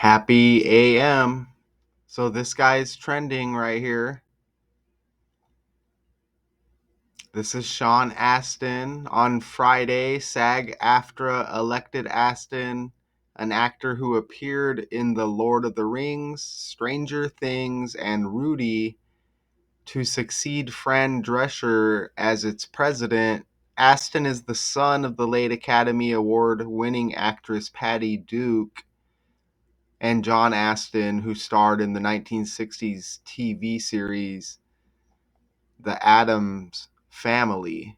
Happy AM. So this guy's trending right here. This is Sean Astin. On Friday, SAG-AFTRA elected Astin, an actor who appeared in The Lord of the Rings, Stranger Things, and Rudy, to succeed Fran Drescher as its president. Astin is the son of the late Academy Award-winning actress Patty Duke and John Astin, who starred in the 1960s TV series The Addams Family.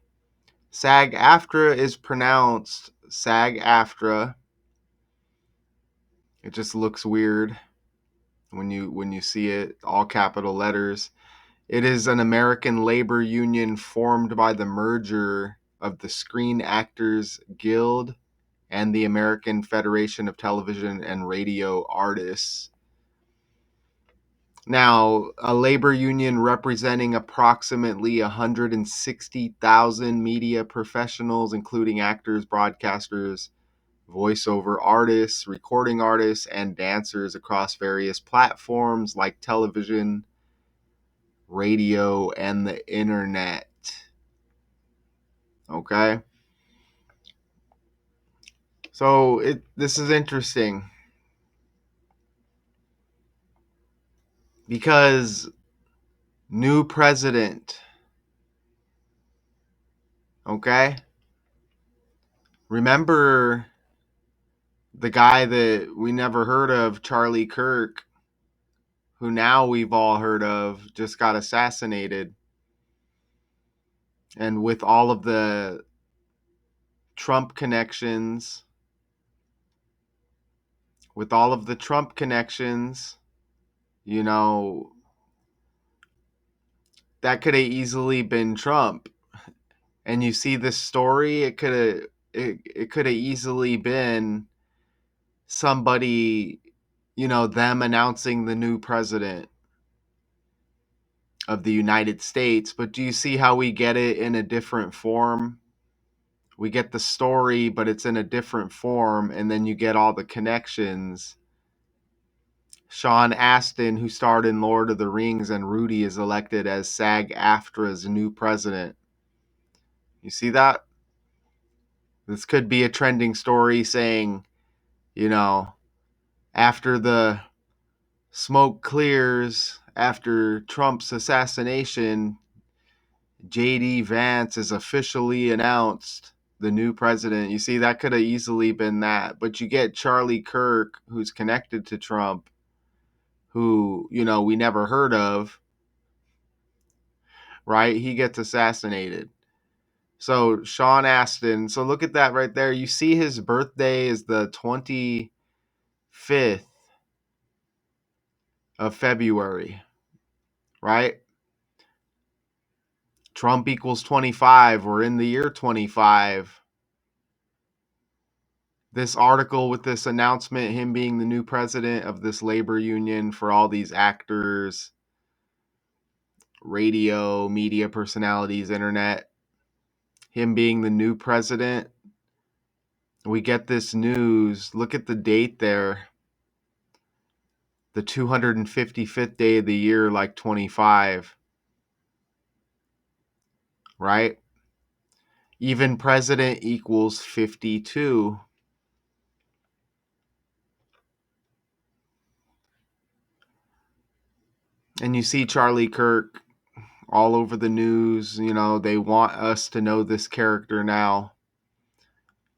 SAG-AFTRA is pronounced SAG-AFTRA. It just looks weird when you see it, all capital letters. It is an American labor union formed by the merger of the Screen Actors Guild and the American Federation of Television and Radio Artists. Now, a labor union representing approximately 160,000 media professionals, including actors, broadcasters, voiceover artists, recording artists, and dancers across various platforms like television, radio, and the internet. Okay? So this is interesting because new president, okay? Remember the guy that we never heard of, Charlie Kirk, who now we've all heard of, just got assassinated. And with all of the Trump connections, you know, that could have easily been Trump. And you see this story, it could have easily been somebody, them announcing the new president of the United States. But do you see how we get it in a different form? We get the story, but it's in a different form, and then you get all the connections. Sean Astin, who starred in Lord of the Rings and Rudy, is elected as SAG-AFTRA's new president. You see that? This could be a trending story saying, after the smoke clears after Trump's assassination, J.D. Vance is officially announced the new president. You see, that could have easily been that. But you get Charlie Kirk, who's connected to Trump, who, we never heard of, right? He gets assassinated. So Sean Astin, so look at that right there. You see his birthday is the 25th of February, right? Trump equals 25. We're in the year 25. This article with this announcement, him being the new president of this labor union for all these actors, radio, media personalities, internet, him being the new president, we get this news. Look at the date there. The 255th day of the year, like 25, right? Even president equals 52. And you see Charlie Kirk all over the news. They want us to know this character now.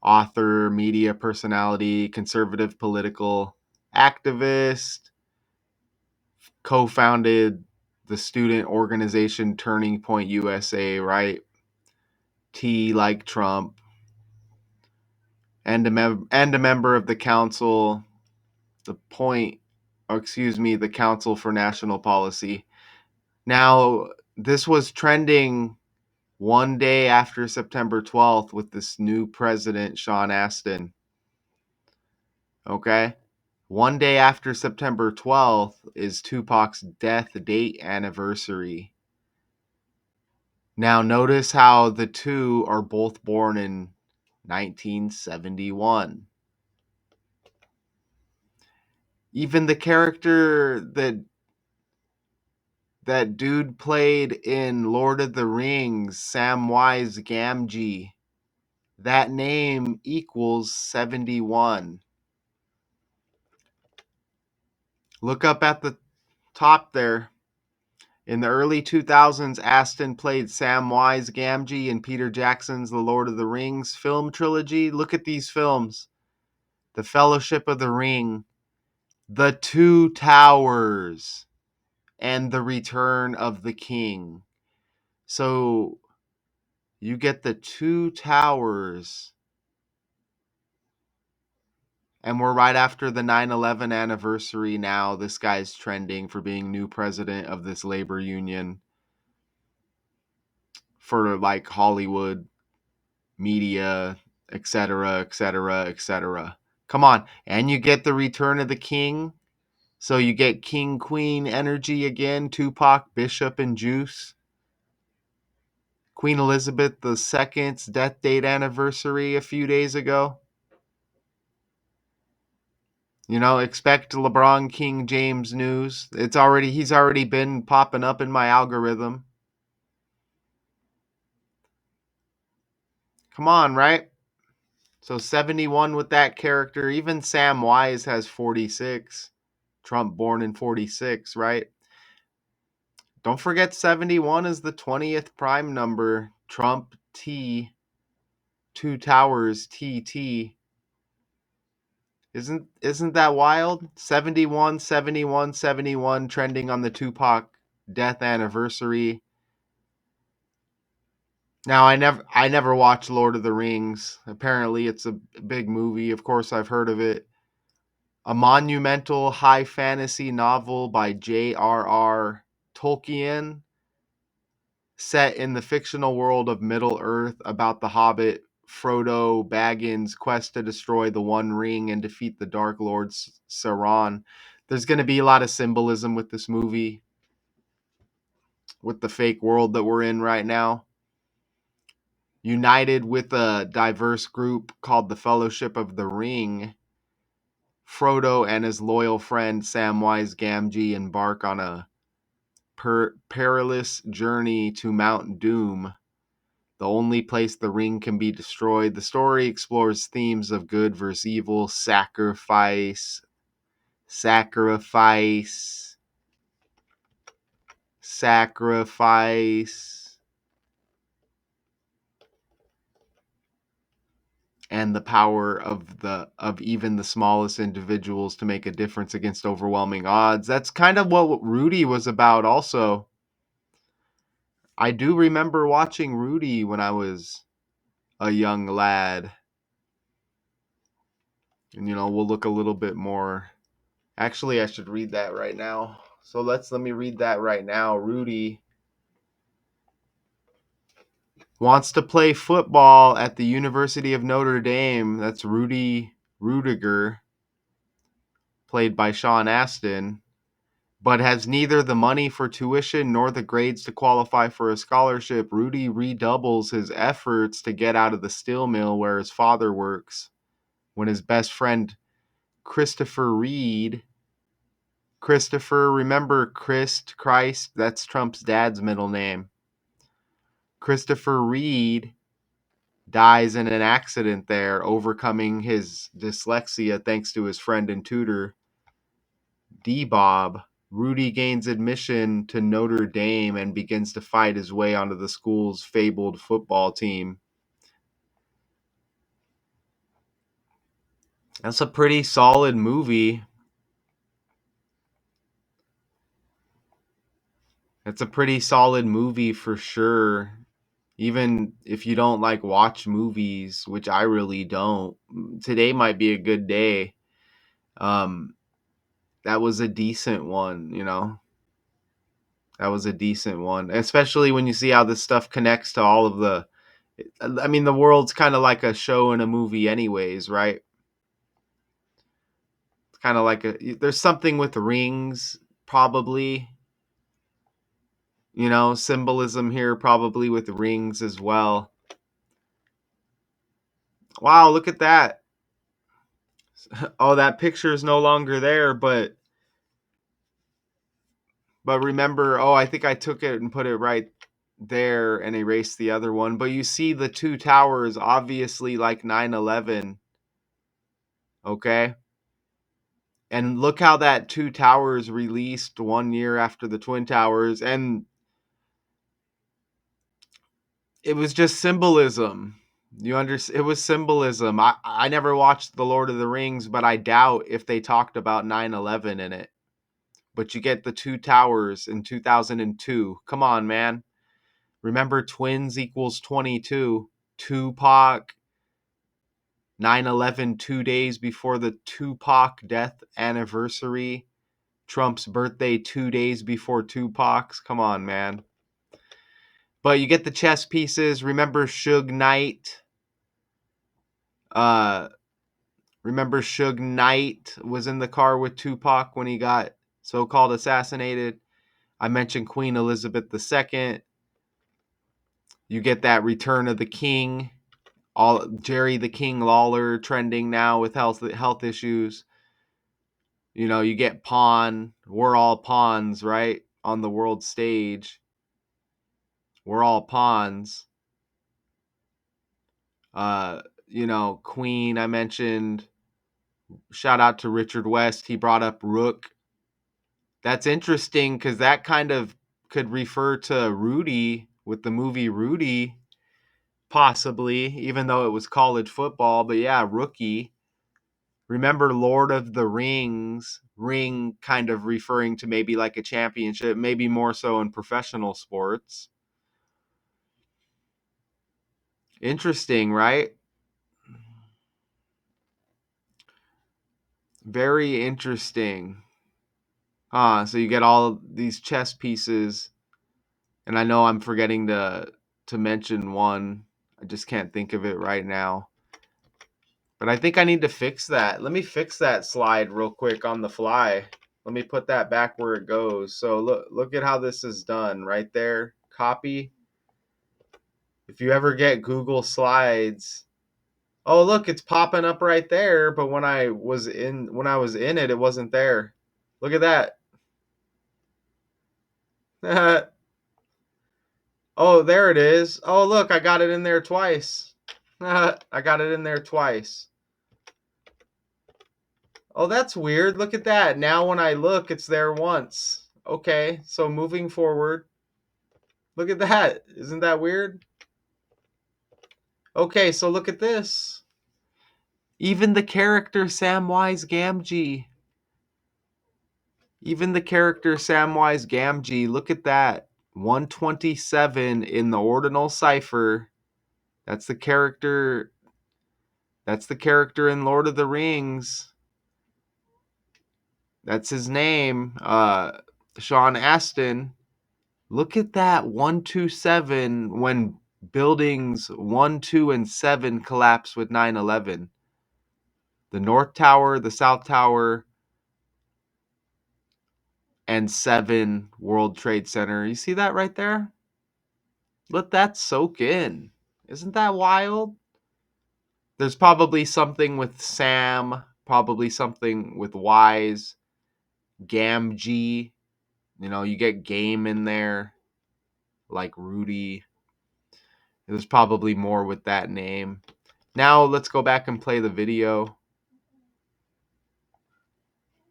Author, media personality, conservative political activist, co-founded the student organization Turning Point USA, right? T like Trump, and a member of the council, the Council for National Policy. Now, this was trending one day after September 12th with this new president, Sean Astin. Okay? One day after September 12th is Tupac's death date anniversary. Now, notice how the two are both born in 1971. Even the character that dude played in Lord of the Rings, Samwise Gamgee, that name equals 71. Look up at the top there. In the early 2000s, Astin played Samwise Gamgee in Peter Jackson's The Lord of the Rings film trilogy. Look at these films: The Fellowship of the Ring, The Two Towers, and The Return of the King. So you get The Two Towers, and we're right after the 9/11 anniversary now. This guy's trending for being new president of this labor union for like Hollywood media, etc., etc., etc. Come on. And you get The Return of the King. So you get King Queen energy again, Tupac, Bishop, and Juice. Queen Elizabeth II's death date anniversary a few days ago. You know, expect LeBron King James news. He's already been popping up in my algorithm. Come on, right? So 71 with that character. Even Sam Wise has 46. Trump born in 46, right? Don't forget 71 is the 20th prime number. Trump T, Two Towers TT. Isn't that wild? 71, 71, 71 trending on the Tupac death anniversary. Now I never watched Lord of the Rings. Apparently it's a big movie. Of course I've heard of it. A monumental high fantasy novel by J.R.R. Tolkien, set in the fictional world of Middle-earth, about the Hobbit Frodo Baggins' quest to destroy the One Ring and defeat the Dark Lord Sauron. There's going to be a lot of symbolism with this movie, with the fake world that we're in right now. United with a diverse group called the Fellowship of the Ring, Frodo and his loyal friend Samwise Gamgee embark on a perilous journey to Mount Doom, the only place the ring can be destroyed. The story explores themes of good versus evil, sacrifice, and the power of even the smallest individuals to make a difference against overwhelming odds. That's kind of what Rudy was about also. I do remember watching Rudy when I was a young lad. And we'll look a little bit more. Actually, I should read that right now. So let me read that right now. Rudy wants to play football at the University of Notre Dame. That's Rudy Rudiger, played by Sean Astin, but has neither the money for tuition nor the grades to qualify for a scholarship. Rudy redoubles his efforts to get out of the steel mill where his father works when his best friend Christopher Reed. Christopher, remember Christ? That's Trump's dad's middle name. Christopher Reed dies in an accident there, overcoming his dyslexia thanks to his friend and tutor, D-Bob. Rudy gains admission to Notre Dame and begins to fight his way onto the school's fabled football team. That's a pretty solid movie. It's a pretty solid movie for sure. Even if you don't like watch movies, which I really don't, today might be a good day. That was a decent one. That was a decent one, especially when you see how this stuff connects to all of the. I mean, the world's kind of like a show and a movie, anyways, right? It's kind of like there's something with rings, probably. Symbolism here, probably with rings as well. Wow, look at that. Oh, that picture is no longer there, but remember, oh, I think I took it and put it right there and erased the other one. But you see the two towers, obviously like 9/11, okay? And look how that two towers released 1 year after the Twin Towers, and it was just symbolism. It was symbolism. I never watched The Lord of the Rings, but I doubt if they talked about 9/11 in it. But you get the two towers in 2002. Come on, man. Remember, twins equals 22. Tupac, 9/11, 2 days before the Tupac death anniversary. Trump's birthday 2 days before Tupac's. Come on, man. But you get the chess pieces. Remember Suge Knight? Uh, remember Suge Knight was in the car with Tupac when he got so-called assassinated. I mentioned Queen Elizabeth II. You get that Return of the King. All Jerry the King Lawler trending now with health issues. You get Pawn. We're all pawns, right? On the world stage. We're all pawns. Queen, I mentioned. Shout out to Richard West. He brought up Rook. That's interesting because that kind of could refer to Rudy with the movie Rudy, possibly, even though it was college football. But yeah, Rookie. Remember Lord of the Rings, ring kind of referring to maybe like a championship, maybe more so in professional sports. Interesting, right? Very interesting. So you get all these chess pieces, and I know I'm forgetting to mention one. I just can't think of it right now. But I think I need to fix that. Let me fix that slide real quick on the fly. Let me put that back where it goes. So look at how this is done right there. Copy. If you ever get Google Slides, oh look, it's popping up right there, but when I was in it, it wasn't there. Look at that. Oh, there it is. Oh, look, I got it in there twice. I got it in there twice. Oh, that's weird. Look at that. Now when I look, it's there once. Okay, so moving forward. Look at that. Isn't that weird? Okay, so look at this. Even the character Samwise Gamgee. Look at that. 127 in the ordinal cipher. That's the character. That's the character in Lord of the Rings. That's his name. Sean Astin. Look at that 127 when buildings 1, 2, and 7 collapsed with 9/11. The North Tower, the South Tower, and 7 World Trade Center. You see that right there? Let that soak in. Isn't that wild? There's probably something with Sam, probably something with Wise, Gamgee. You get game in there, like Rudy. There's probably more with that name. Now let's go back and play the video.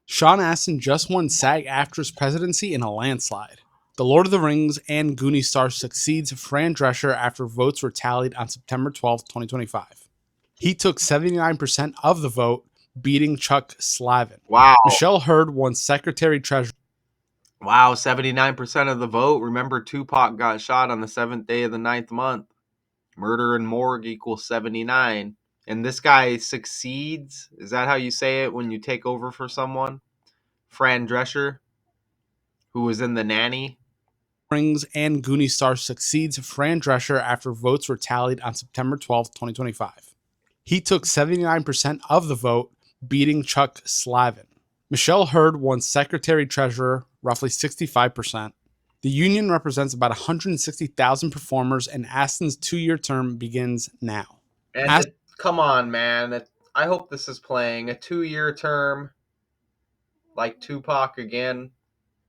Sean Astin just won SAG-AFTRA's presidency in a landslide. The Lord of the Rings and Goonies star succeeds Fran Drescher after votes were tallied on September 12, 2025. He took 79% of the vote, beating Chuck Slavin. Wow. Michelle Hurd won Secretary Treasurer. Wow, 79% of the vote. Remember, Tupac got shot on the 7th day of the 9th month. Murder and morgue equals 79. And this guy succeeds. Is that how you say it when you take over for someone? Fran Drescher, who was in The Nanny. Rings and Goonies star succeeds Fran Drescher after votes were tallied on September 12, 2025. He took 79% of the vote, beating Chuck Slavin. Michelle Hurd won Secretary Treasurer, roughly 65%. The union represents about 160,000 performers, and Astin's 2-year term begins now. And come on, man. I hope this is playing a 2-year term, like Tupac again.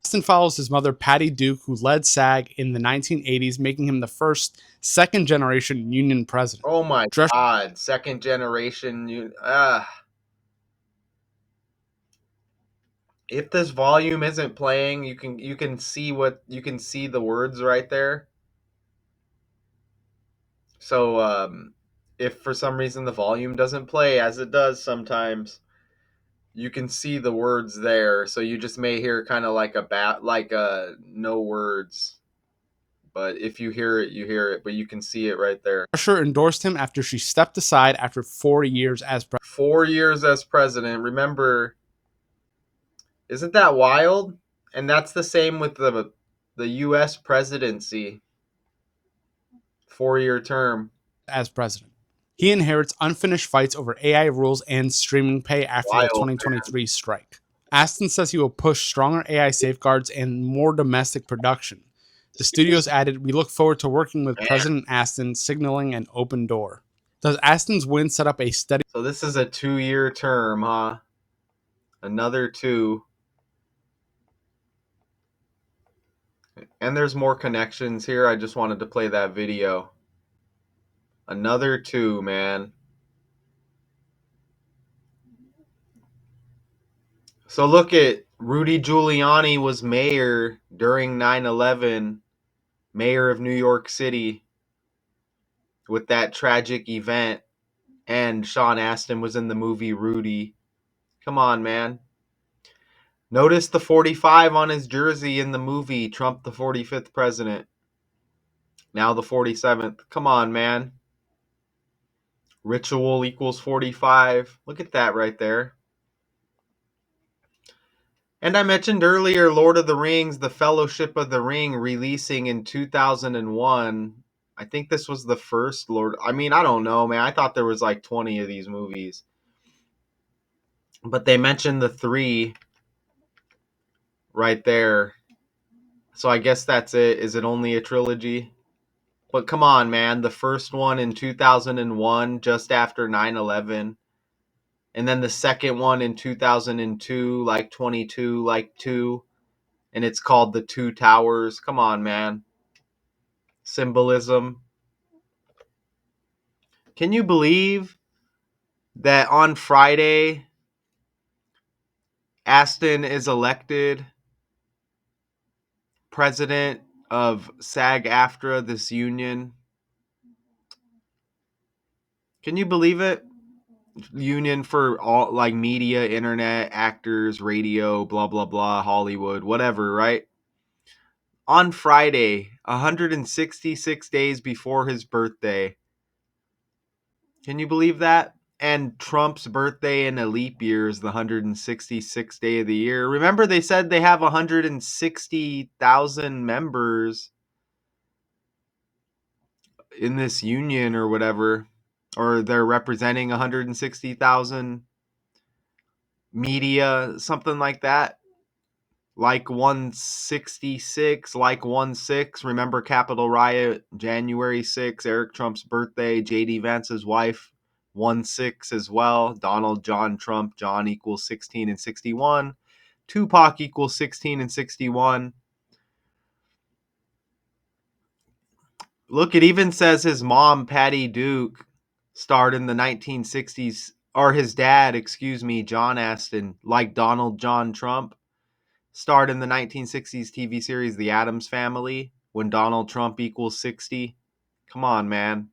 Astin follows his mother, Patty Duke, who led SAG in the 1980s, making him the first second generation union president. Oh my Drescher God, second generation. If this volume isn't playing, you can see the words right there. So if for some reason the volume doesn't play, as it does sometimes, you can see the words there. So you just may hear kind of like a no words. But if you hear it, you hear it. But you can see it right there. endorsed him after she stepped aside after 4 years as president. 4 years as president. Remember, isn't that wild? And that's the same with the U.S. presidency. 4-year term. As president. He inherits unfinished fights over AI rules and streaming pay after the Wild. 2023 strike. Astin says he will push stronger AI safeguards and more domestic production. The studios added, "We look forward to working with Man. President Astin, signaling an open door." Does Astin's win set up a steady So this is a 2-year term, huh? Another 2. And there's more connections here. I just wanted to play that video. Another 2, man. So look at Rudy Giuliani was mayor during 9/11, mayor of New York City with that tragic event, and Sean Astin was in the movie Rudy. Come on, man. Notice the 45 on his jersey in the movie Trump the 45th president. Now the 47th. Come on, man. Ritual equals 45. Look at that right there. And I mentioned earlier Lord of the Rings, The Fellowship of the Ring, releasing in 2001. I think this was the first Lord. I mean, I don't know, man. I thought there was like 20 of these movies. But they mentioned the 3 right there. So I guess that's it. Is it only a trilogy? But come on, man. The first one in 2001, just after 9/11. And then the second one in 2002, like 22, like 2. And it's called The Two Towers. Come on, man. Symbolism. Can you believe that on Friday, Astin is elected president of SAG-AFTRA, this union? Can you believe it? Union for all, like, media, internet, actors, radio, blah, blah, blah, Hollywood, whatever, right? On Friday, 166 days before his birthday. Can you believe that? And Trump's birthday in a leap year is the 166th day of the year. Remember, they said they have 160,000 members in this union or whatever, or they're representing 160,000 media, something like that. Like 166, like 1/6. Remember Capitol Riot, January 6th, Eric Trump's birthday, JD Vance's wife, 1/6 as well. Donald John Trump, John equals 16 and 61. Tupac equals 16 and 61. Look, it even says his mom, Patty Duke, starred in the 1960s, or his dad, excuse me, John Astin, like Donald John Trump, starred in the 1960s TV series The Addams Family when Donald Trump equals 60. Come on, man.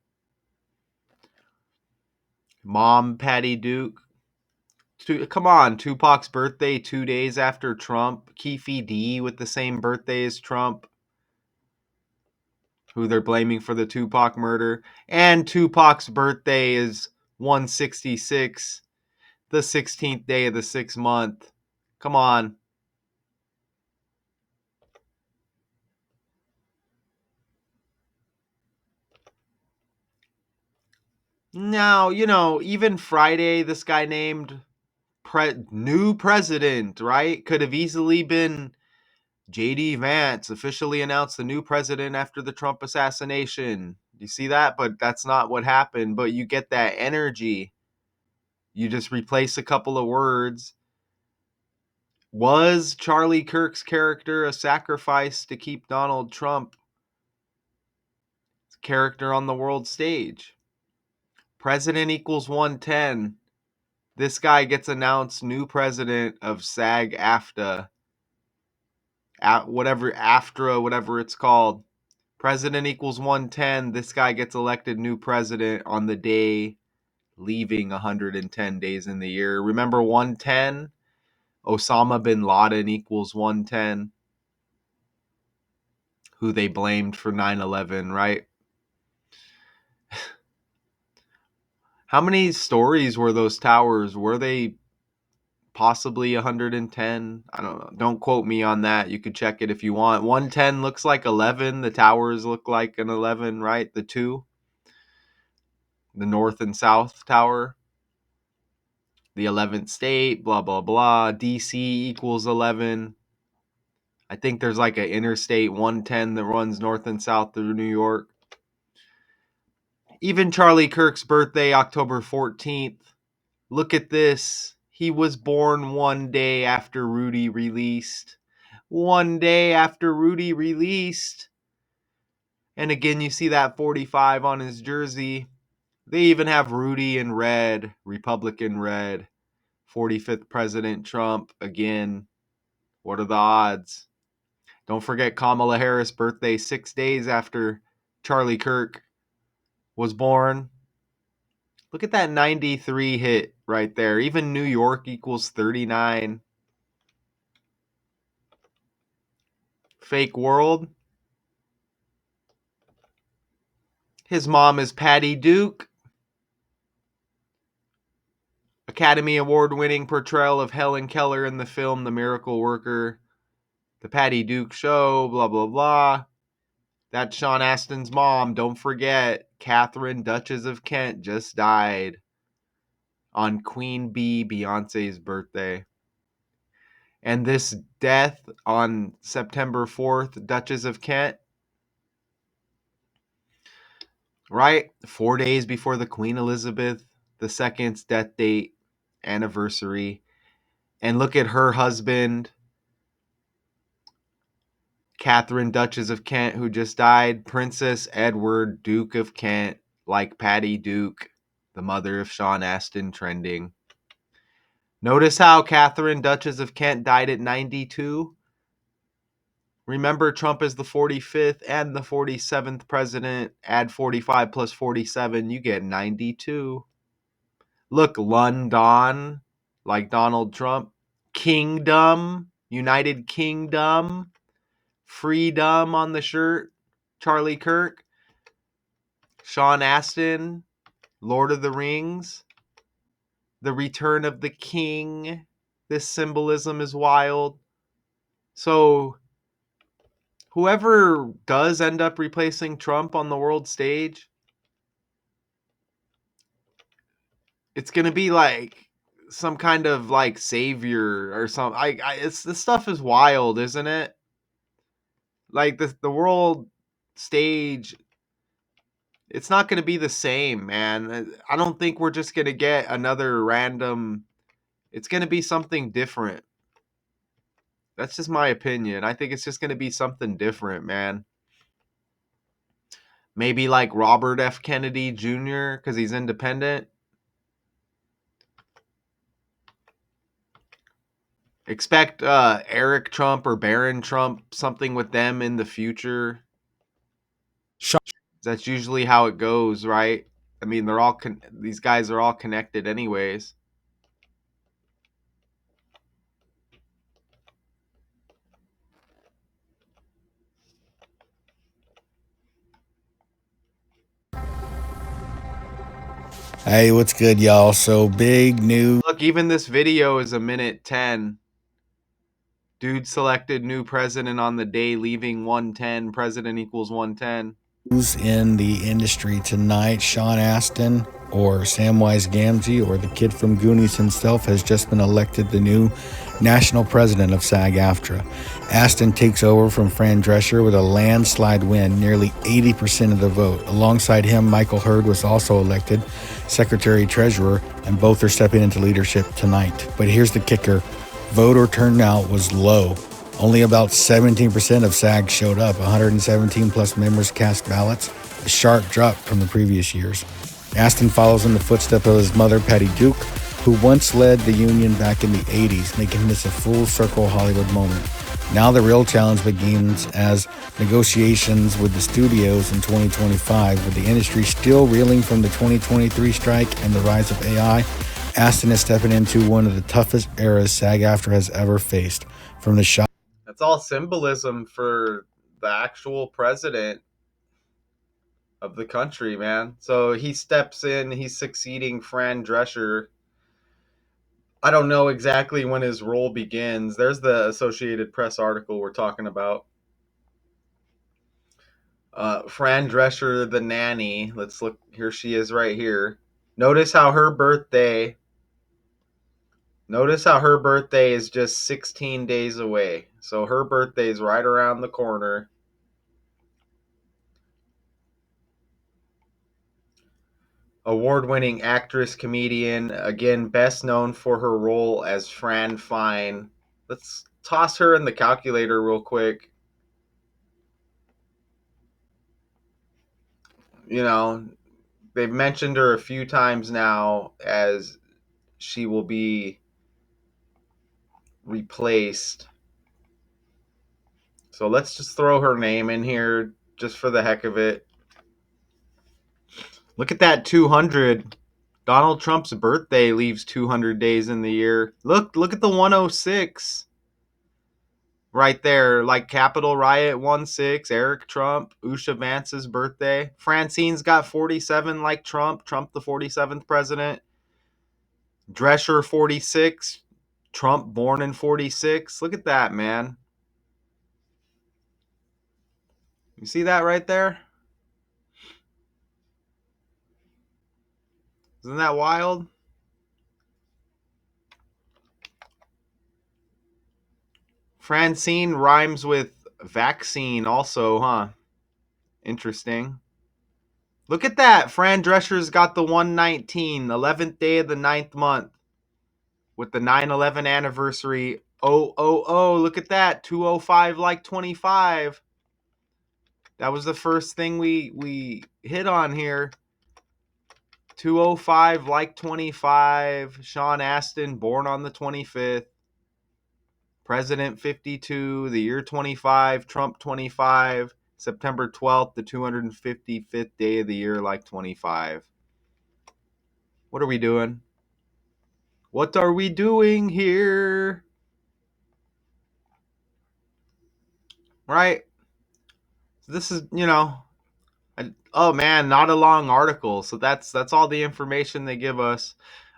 Mom, Patty Duke. Come on, Tupac's birthday 2 days after Trump. Keefe D with the same birthday as Trump, who they're blaming for the Tupac murder. And Tupac's birthday is 166, the 16th day of the 6th month. Come on. Now, even Friday, this guy named new president, right? Could have easily been JD Vance, officially announced the new president after the Trump assassination. You see that? But that's not what happened. But you get that energy. You just replace a couple of words. Was Charlie Kirk's character a sacrifice to keep Donald Trump's character on the world stage? President equals 110. This guy gets announced new president of SAG-AFTRA, whatever AFTRA, whatever it's called. President equals 110. This guy gets elected new president on the day leaving 110 days in the year. Remember 110? Osama bin Laden equals 110, who they blamed for 9/11, right? How many stories were those towers? Were they possibly 110? I don't know. Don't quote me on that. You could check it if you want. 110 looks like 11. The towers look like an 11, right? The two, the north and south tower. The 11th state, blah, blah, blah. DC equals 11. I think there's like an interstate 110 that runs north and south through New York. Even Charlie Kirk's birthday, October 14th. Look at this. He was born one day after Rudy released. One day after Rudy released. And again, you see that 45 on his jersey. They even have Rudy in red, Republican red. 45th President Trump. Again, what are the odds? Don't forget Kamala Harris' birthday 6 days after Charlie Kirk was born. Look at that 93 hit right there. Even New York equals 39. Fake world. His mom is Patty Duke. Academy Award winning portrayal of Helen Keller in the film The Miracle Worker. The Patty Duke Show, blah, blah, blah. That's Sean Astin's mom. Don't forget, Catherine, Duchess of Kent, just died on Queen Bee, Beyonce's birthday. And this death on September 4th, Duchess of Kent, right? 4 days before the Queen Elizabeth II's death date anniversary. And look at her husband, Catherine, Duchess of Kent, who just died. Princess Edward, Duke of Kent, like Patty Duke, the mother of Sean Astin, trending. Notice how Catherine, Duchess of Kent, died at 92. Remember, Trump is the 45th and the 47th president. Add 45 plus 47, you get 92. Look, London, like Donald Trump. Kingdom, United Kingdom. Freedom on the shirt. Charlie Kirk. Sean Astin, Lord of the Rings. The Return of the King. This symbolism is wild. So, whoever does end up replacing Trump on the world stage, it's gonna be like some kind of like savior or something. It's this stuff is wild, isn't it? Like the world stage, it's not gonna be the same, man. I don't think we're just gonna get another random. It's gonna be something different. That's just my opinion. I think it's just gonna be something different, man. Maybe like Robert F. Kennedy Jr. because he's independent. Expect Eric Trump or Barron Trump, something with them in the future. Sean, That's usually how it goes, right? I mean, they're all these guys are all connected, anyways. Hey, what's good, y'all? So big news. Look, even this video is a minute 10. Dude selected new president on the day, leaving 110. President equals 110. Who's in the industry tonight? Sean Astin or Samwise Gamgee or the kid from Goonies himself has just been elected the new national president of SAG-AFTRA. Astin takes over from Fran Drescher with a landslide win, nearly 80% of the vote. Alongside him, Michael Hurd was also elected secretary-treasurer, and both are stepping into leadership tonight. But here's the kicker. Voter turnout was low. Only about 17% of SAG showed up. 117 plus members cast ballots, a sharp drop from the previous years. Astin follows in the footsteps of his mother, Patty Duke, who once led the union back in the 80s, making this a full circle Hollywood moment. Now the real challenge begins as negotiations with the studios in 2025, with the industry still reeling from the 2023 strike and the rise of AI. Astin is stepping into one of the toughest eras SAG-AFTRA has ever faced. From the shop. That's all symbolism for the actual president of the country, man. So he steps in, he's succeeding Fran Drescher. I don't know exactly when his role begins. There's the Associated Press article we're talking about. Fran Drescher, the nanny. Let's look. Here she is right here. Notice how her birthday is just 16 days away. So her birthday is right around the corner. Award-winning actress, comedian, again best known for her role as Fran Fine. Let's toss her in the calculator real quick. You know, they've mentioned her a few times now as she will be replaced. So let's just throw her name in here just for the heck of it. Look at that 200. Donald Trump's birthday leaves 200 days in the year. Look at the 106 right there. Like Capitol Riot 1-6, Eric Trump, Usha Vance's birthday. Francine's got 47 like Trump the 47th president. Drescher 46, Trump born in 46. Look at that, man. You see that right there? Isn't that wild? Francine rhymes with vaccine also, huh? Interesting. Look at that. Fran Drescher's got the 119, 11th day of the 9th month with the 9/11 anniversary. Oh, look at that. 205 like 25. That was the first thing we hit on here. 205 like 25. Sean Astin born on the 25th. President 52, the year 25, Trump 25, September 12th, the 255th day of the year like 25. What are we doing? What are we doing here? Right? This is, oh man, not a long article. So that's all the information they give us.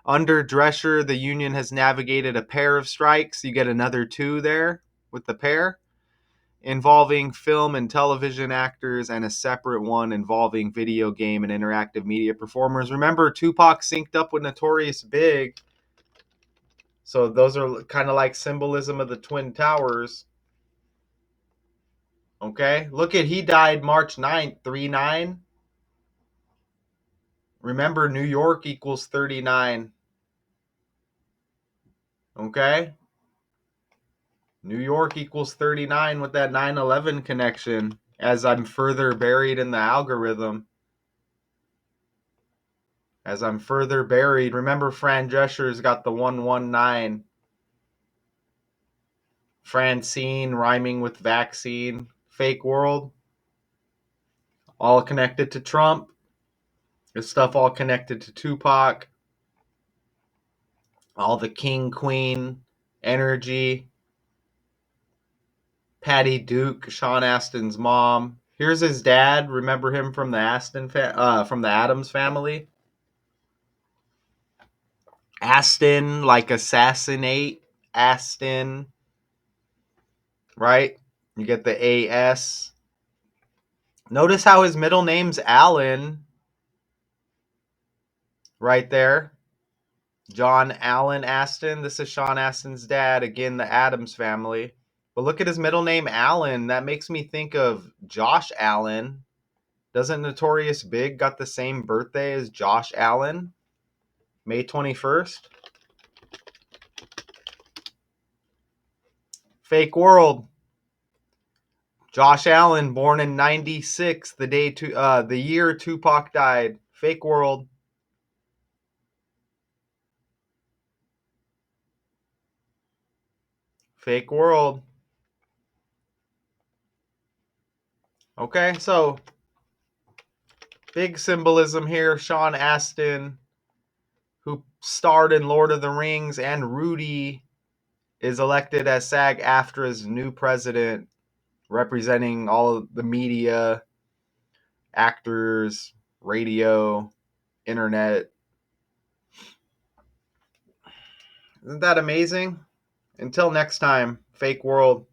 Under Drescher, the union has navigated a pair of strikes. You get another 2 there with the pair, involving film and television actors, and a separate one involving video game and interactive media performers. Remember, Tupac synced up with Notorious Big. So those are kind of like symbolism of the Twin Towers. Okay, look at, he died March 9th, 3/9. Remember, New York equals 39. Okay, New York equals 39 with that 9/11 connection, as I'm further buried in the algorithm. As I'm further buried. Remember, Fran Drescher's got the 119. Francine rhyming with vaccine. Fake world. All connected to Trump. This stuff all connected to Tupac. All the king, queen energy. Patty Duke, Sean Astin's mom. Here's his dad. Remember him from the from the Addams family? Astin, like assassinate. Astin, right? You get the AS. Notice how his middle name's Allen right there. John Allen Astin. This is Sean Astin's dad. Again, the Addams family. But look at his middle name, Allen. That makes me think of Josh Allen. Doesn't Notorious Big got the same birthday as Josh Allen? May 21st? Fake world. Josh Allen, born in '96, the year Tupac died. Fake world. Fake world. Okay, so big symbolism here. Sean Astin, who starred in Lord of the Rings, and Rudy is elected as SAG-AFTRA's new president, representing all of the media, actors, radio, internet. Isn't that amazing? Until next time, fake world.